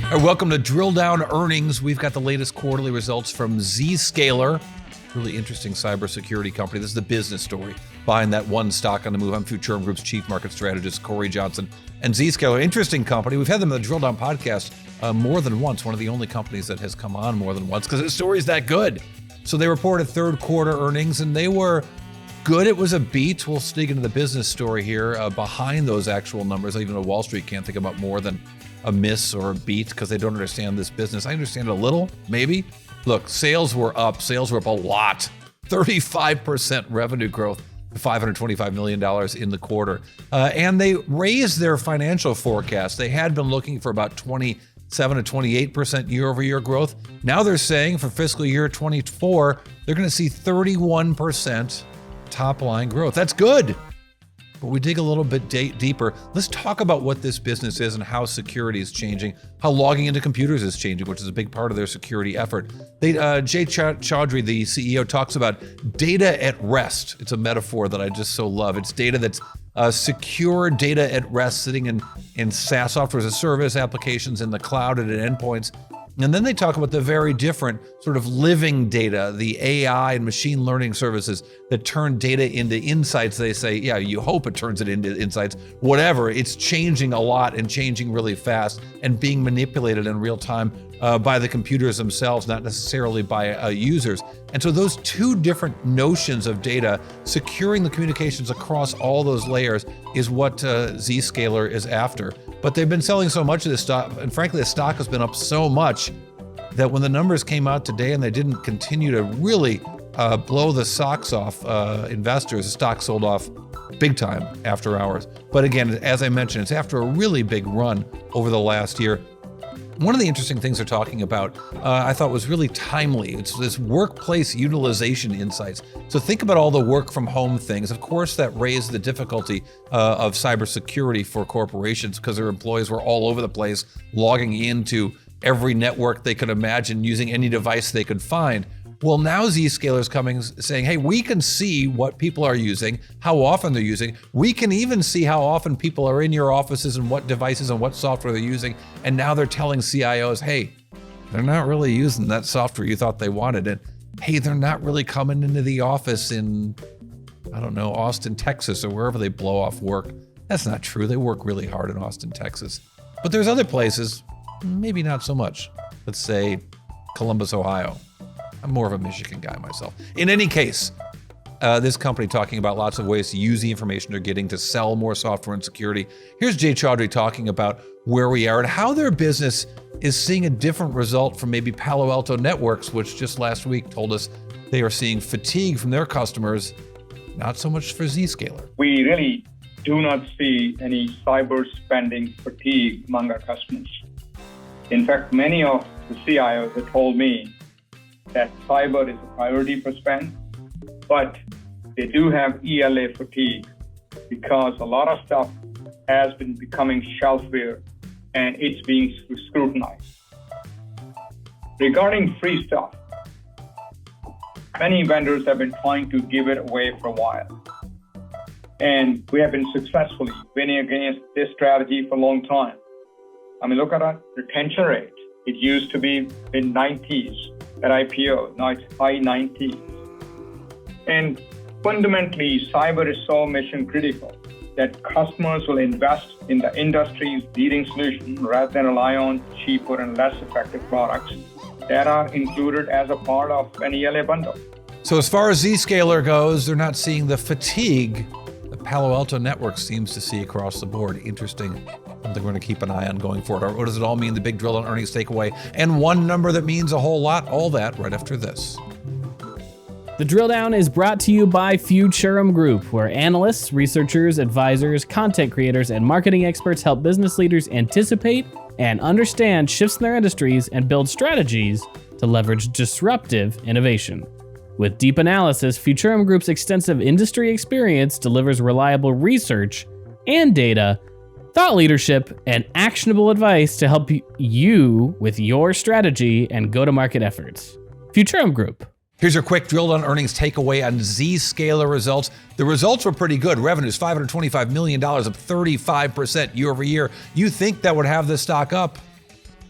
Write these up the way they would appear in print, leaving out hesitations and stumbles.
Welcome to Drill Down Earnings. We've got the latest quarterly results from Zscaler, really interesting cybersecurity company. This is the business story behind that one stock on the move. I'm Futurum Group's chief market strategist, Cory Johnson. And Zscaler, interesting company. We've had them on the Drill Down podcast more than once, one of the only companies that has come on more than once because the story's that good. So they reported third quarter earnings and they were good. It was a beat. We'll dig into the business story here behind those actual numbers. Even though Wall Street can't think about more than a miss or a beat because they don't understand this business. I understand it a little, maybe. Look, sales were up. Sales were up a lot. 35% revenue growth to $525 million in the quarter. And they raised their financial forecast. They had been looking for about 27 to 28% year-over-year growth. Now they're saying for fiscal year 24, they're going to see 31% top line growth. That's good. But we dig a little bit deeper. Let's talk about what this business is and how security is changing, how logging into computers is changing, which is a big part of their security effort. Jay Chaudhry, the CEO, talks about data at rest. It's a metaphor that I just so love. It's data that's secure data at rest, sitting in SaaS, software as a service applications in the cloud and at endpoints. And then they talk about the very different sort of living data, the AI and machine learning services that turn data into insights. They say, yeah, you hope it turns it into insights, whatever. It's changing a lot and changing really fast and being manipulated in real time by the computers themselves, not necessarily by users. And so those two different notions of data, securing the communications across all those layers is what Zscaler is after. But they've been selling so much of this stock, and frankly, the stock has been up so much that when the numbers came out today and they didn't continue to really blow the socks off investors, the stock sold off big time after hours. But again, as I mentioned, it's after a really big run over the last year. One of the interesting things they're talking about, I thought was really timely. It's this workplace utilization insights. So think about all the work from home things. Of course, that raised the difficulty of cybersecurity for corporations because their employees were all over the place, logging into every network they could imagine, using any device they could find. Well, now Zscaler's coming saying, hey, we can see what people are using, how often they're using. We can even see how often people are in your offices and what devices and what software they're using. And now they're telling CIOs, hey, they're not really using that software you thought they wanted. And hey, they're not really coming into the office in, I don't know, Austin, Texas, or wherever they blow off work. That's not true. They work really hard in Austin, Texas. But there's other places, maybe not so much. Let's say Columbus, Ohio. I'm more of a Michigan guy myself. In any case, this company talking about lots of ways to use the information they're getting to sell more software and security. Here's Jay Chaudhry talking about where we are and how their business is seeing a different result from maybe Palo Alto Networks, which just last week told us they are seeing fatigue from their customers, not so much for Zscaler. We really do not see any cyber spending fatigue among our customers. In fact, many of the CIOs have told me that cyber is a priority for spend, but they do have ELA fatigue because a lot of stuff has been becoming shelfware and it's being scrutinized. Regarding free stuff, many vendors have been trying to give it away for a while. And we have been successfully winning against this strategy for a long time. I mean, look at our retention rate. It used to be in 90s. At IPO, now it's high 90s. And fundamentally, cyber is so mission critical that customers will invest in the industry's leading solution rather than rely on cheaper and less effective products that are included as a part of an ELA bundle. So as far as Zscaler goes, they're not seeing the fatigue that Palo Alto Networks seems to see across the board. Interesting. Something we're going to keep an eye on going forward. What does it all mean? The big drill on earnings takeaway. And one number that means a whole lot. All that right after this. The Drill Down is brought to you by Futurum Group, where analysts, researchers, advisors, content creators, and marketing experts help business leaders anticipate and understand shifts in their industries and build strategies to leverage disruptive innovation. With deep analysis, Futurum Group's extensive industry experience delivers reliable research and data, thought leadership, and actionable advice to help you with your strategy and go-to-market efforts. Futurum Group. Here's your quick drill down earnings takeaway on Zscaler results. The results were pretty good. Revenues, $525 million, up 35% year over year. You think that would have this stock up?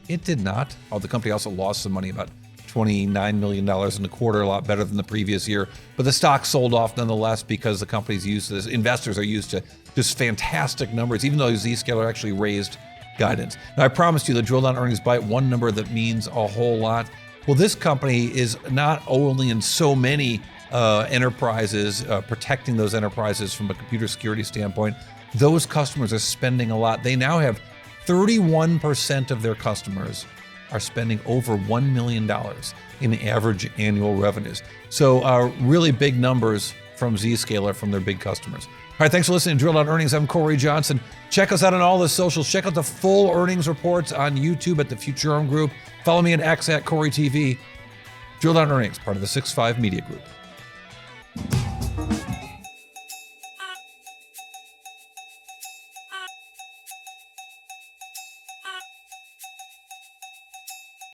It did not. Oh, the company also lost some money, about $29 million in the quarter, a lot better than the previous year. But the stock sold off nonetheless because the company's used to this. Investors are used to just fantastic numbers, even though Zscaler actually raised guidance. Now, I promised you the drill down earnings bite, one number that means a whole lot. Well, this company is not only in so many enterprises, protecting those enterprises from a computer security standpoint, those customers are spending a lot. They now have 31% of their customers are spending over $1 million in average annual revenues. So really big numbers from Zscaler, from their big customers. All right, thanks for listening to Drill Down Earnings. I'm Cory Johnson. Check us out on all the socials. Check out the full earnings reports on YouTube at the Futurum Group. Follow me at X at Cory TV. Drill Down Earnings, part of the 6-5 Media Group.